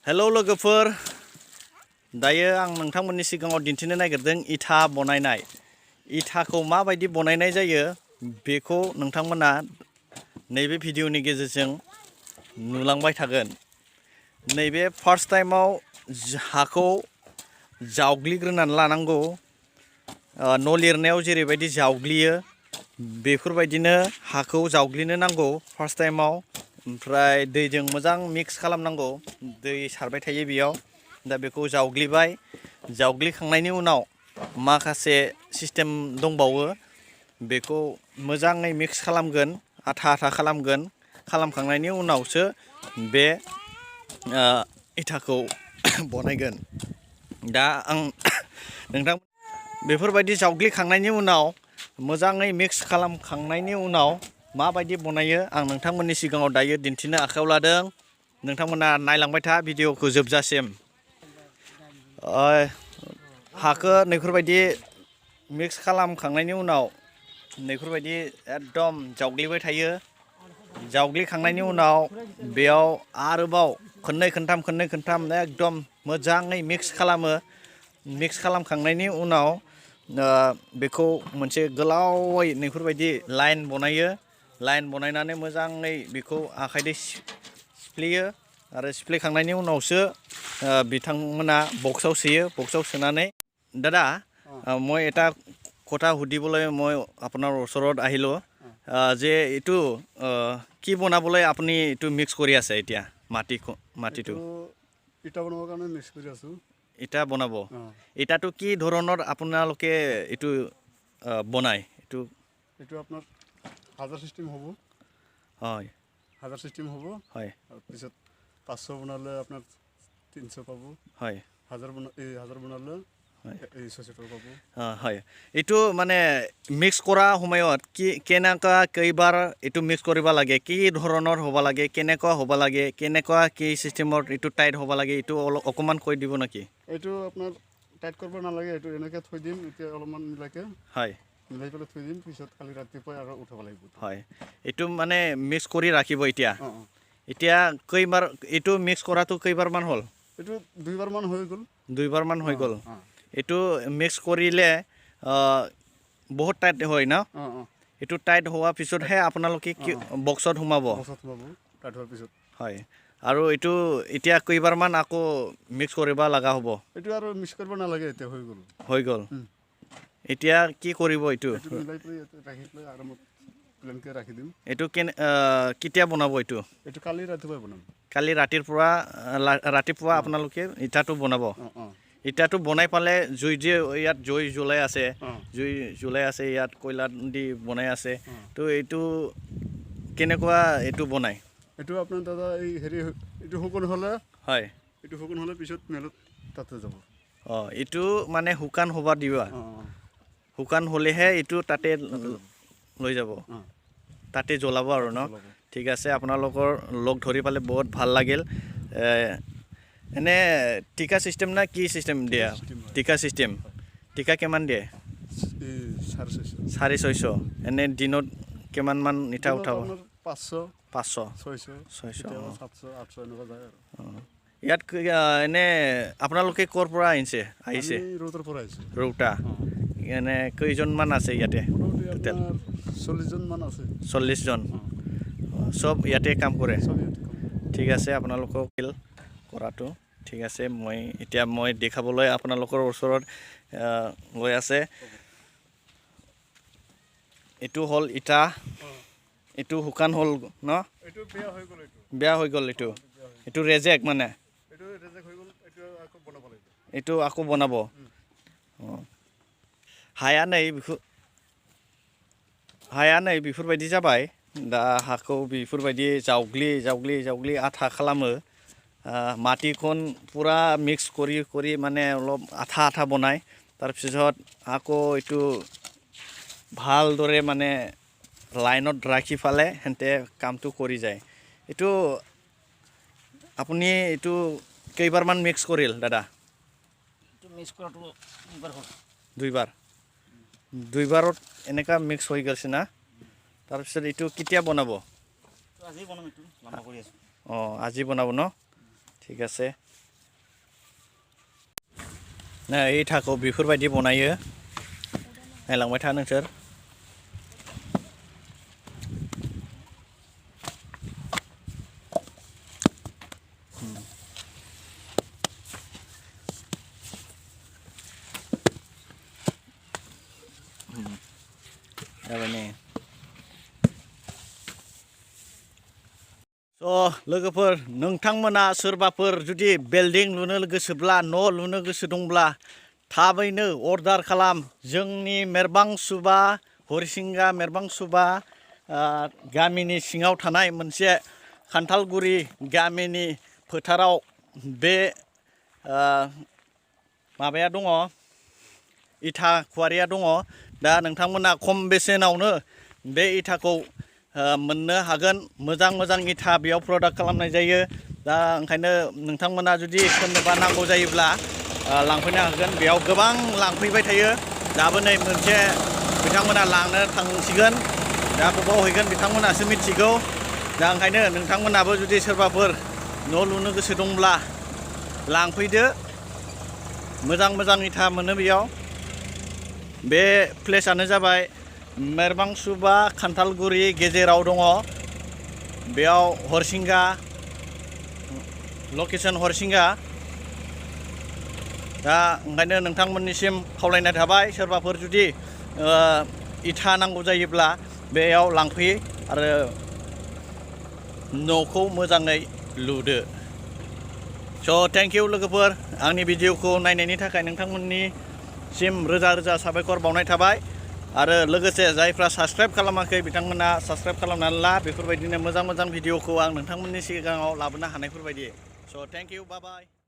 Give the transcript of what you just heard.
Hello लोगोफोर दायो आं नोंथांमोननि सिगाङाव दिन्थिनो नागिरदों इथा बनायनाय इथाखौ माबायदि बनायनाय जायो बेखौ नोंथांमोना नैबे भिडिअनि गेजेरजों नुलांबाय थागोन। नैबे फार्स्ट टाइमाव हाखौ जावग्लिग्रोनानै लानांगौ। न' लिरनायाव जेरैबायदि जावग्लियो बेफोरबायदिनो हाखौ जावग्लिनो नांगौ फार्स्ट टाइमाव। ओमफ्राय दैजों मोजां मिक्स खालामनांगौ। दै सारबाय थायो बेयाव। दा बेखौ जावग्लिबाय जावग्लिखांनायनि उनाव माखासे सिस्टेम दंबावो। बेखौ मोजाङै मिक्स खालामगोन, आथा आथा खालामगोन। खालामखांनायनि उनावसो बे इथाखौ बनायगोन। दा आं नोंथां बेफोरबायदि जावग्लिखांनायनि उनाव मोजाङै मिक्स खालामखांनायनि उनाव माबायदि बनायो आं नोंथांमोननि सिगाङाव दायो दिन्थिनो आखायाव लादों। नोंथांमोना नायलांबाय था भिडिअखौ जोबजासिम। हाखौ नैफोरबायदि मिक्स खालामखांनायनि उनाव नैफोरबायदि एकदम जावग्लिबाय थायो। जावग्लिखांनायनि उनाव बेयाव आरोबाव खननै खनथाम एकदम मोजाङै मिक्स खालामो। मिक्स खालामखांनायनि उनाव बेखौ मोनसे गोलावै नैफोरबायदि लाइन बनायो। लाइन बनायनानै मोजाङै बेखौ आखाइजों सिफ्लेयो आरो सिफ्लेखांनायनि उनावसो बिथांमोना बक्सआव सोयो। बक्सआव सोनानै দাদা মই এটা কথা সুধিবলৈ মই আপোনাৰ ওচৰত আহিলোঁ যে এইটো কি বনাবলৈ আপুনি এইটো মিক্স কৰি আছে এতিয়া মাটিটো ইটা বনাবৰ কাৰণে মিক্স কৰি আছোঁ। ইটা বনাব। ইটাটো কি ধৰণৰ আপোনালোকে এইটো বনায়? এইটো আপোনাৰ হাজাৰ চিষ্টেম হ'ব। হয়, হাজাৰ চিষ্টেম হ'ব। হয়। তাৰপিছত 500 বনালে আপোনাৰ 300 পাব। হয়। হাজাৰ বনালে 600 টকা পাব। হয়, এইটো মানে মিক্স কৰা সময়ত কেনেকুৱা কেইবাৰ এইটো মিক্স কৰিব লাগে, কি ধৰণৰ হ'ব লাগে, কেনেকুৱা হ'ব লাগে, কেনেকুৱা কি চিষ্টেমত এইটো টাইট হ'ব লাগে, এইটো অকণমান কৈ দিব নেকি? এইটো আপোনাৰ টাইট কৰিব নালাগে। এইটো এনেকৈ থৈ দিম। এতিয়া অলপমান মিলাই পেলাই থৈ দিম। পিছত কালি ৰাতিপুৱাই আৰু উঠাব লাগিব। হয়, এইটো মানে মিক্স কৰি ৰাখিব এতিয়া। এতিয়া কেইবাৰ এইটো মিক্স কৰাটো কেইবাৰমান হ'ল? এইটো 2 বাৰমান হৈ গ'ল। 2 বাৰমান হৈ গ'ল। এইটো মিক্স কৰিলে বহুত টাইট হয় ন? এইটো টাইট হোৱাৰ পিছতহে আপোনালোকে বক্সত সোমাব। টাইট হোৱাৰ পিছত। হয়, আৰু এইটো এতিয়া কেইবাৰমান আকৌ মিক্স কৰিব লগা হ'ব? এইটো আৰু মিক্স কৰিব নালাগে। এতিয়া হৈ গ'ল। এতিয়া কি কৰিব এইটো? মিলাই পেলাই ৰাখি পেলাই আৰামত প্লেনকৈ ৰাখি দিম। এইটো কেতিয়া বনাব এইটো? এইটো কালি ৰাতিপুৱাই বনাম। কালি ৰাতিপুৱা আপোনালোকে ইটাটো বনাব। ইটাটো বনাই পালে ইয়াত জুই জ্বলাই আছে, ইয়াত কয়লা দি বনাই আছে। তো এইটো কেনেকুৱা এইটো বনায়? এইটো আপোনাৰ দাদা এইটো শুকান হ'লে, হয়, এইটো শুকান হ'লে পিছত মেলত তাতে যাব। এইটো মানে শুকান হ'ব দিবা। শুকান হ'লেহে এইটো তাতে লৈ যাব, তাতে জ্বলাব আৰু ন? ঠিক আছে, আপোনালোকৰ লগ ধৰি পালে বহুত ভাল লাগিল। এনে টিকা চিষ্টেম না কি চিষ্টেম দিয়ে? টিকা চিষ্টেম। টিকা কিমান দিয়ে? 650। এনে দিনত কিমানমান ইটা উঠাব? 500, 600। এনেকুৱা যায় আৰু। ইয়াত এনে আপোনালোকে ক'ৰ পৰা আহিছে? ৰৌতাৰ পৰা আহিছে। ৰৌতা। এনে কেইজনমান আছে ইয়াতে? 40 জনমান আছে। 40 জন। চব ইয়াতে কাম কৰে? ঠিক আছে, আপোনালোকক কৰাটো ঠিক আছে। এতিয়া মই দেখাবলৈ আপোনালোকৰ ওচৰত গৈ আছে। এইটো হ'ল ইটা। এইটো শুকান হ'ল ন? এইটো বেয়া হৈ গ'ল। বেয়া হৈ গ'ল। এইটো ৰেজেক্ট মানে? এইটো ৰেজেক্ট হৈ গ'ল। আকৌ বনাব লাগিব। এইটো আকৌ বনাব? हाया नै बेफोरबायदि जाबाय। दा हाखौ बेफोरबायदि जावग्लि आथा खालामो। माटिखौ पुरा मिक्स কৰি মানে অলপ আঠা বনায়। তাৰপিছত আকৌ এইটো ভালদৰে মানে লাইনত ৰাখি ফালে হেঁতে কামটো কৰি যায়। এইটো আপুনি এইটো কেইবাৰমান মিক্স কৰিল দাদা? মিক্স কৰাটো 2 বাৰ হ'ল। 2 বাৰ? 2 বাৰত এনেকুৱা মিক্স হৈ গৈছে না? তাৰপিছত এইটো কেতিয়া বনাব? আজি বনাম। এইটো লাম্বা কৰি আছোঁ। আজি বনাব ন? थिग आसे नै इथाखौ बेफोरबायदि बनायो नायलांबाय था नोंसोर जाबाय नै लोगोफोर नोंथांमोना सोरबाफोर जुदि बिल्डिं लुनो गोसोब्ला न' लुनो गोसो दंब्ला थाबैनो अर्डार खालाम जोंनि मेरबांसुबा हरिसिंगा मेरबांसुबा गामिनि सिङाव थानाय मोनसे खान्थालगुरि गामिनि फोथाराव बे माबाया दङ इथा खुवारिया दङ दा नोंथांमोना खम बेसेनावनो बे इथाखौ मोननो हागोन मोजां इथा बेयाव प्रडाक्ट खालामनाय जायो दा ओंखायनो नोंथांमोना जुदि सोरनोबा नांगौ जायोब्ला लांफैनो हागोन बेयाव गोबां लांफैबाय थायो दाबो नै मोनसे बिथांमोना लांनो थांसिगोन दा बबाव हैगोन बिथांमोनासो मिथिगौ दा ओंखायनो नोंथांमोनाबो जुदि सोरबाफोर न' लुनो गोसो दंब्ला लांफैदो मोजां इथा मोनो बेयाव बे प्लेसआनो जाबाय मेरबांसुबा खान्थालगुरि गेजेराव दङ बेयाव हरिसिंगा लकेसन हरिसिंगा दा ओंखायनो नोंथांमोननिसिम खावलायनाय थाबाय सोरबाफोर जुदि इथा नांगौ जायोब्ला बेयाव लांफैयो आरो न'खौ मोजाङै लुदो स' थेंक इउ लोगोफोर आंनि भिडिअखौ नायनायनि थाखाय नोंथांमोननिसिम रोजा साबायखर बावनाय थाबाय आरो लोगोसे जायफ्रा साबस्क्राइब खालामाखै बिथांमोना साबस्क्राइब खालामनानै ला बेफोरबायदिनो मोजां भिडिअखौ आं नोंथांमोननि सिगाङाव लाबोनो हानायफोरबायदि स' थेंक इउ बाय बाय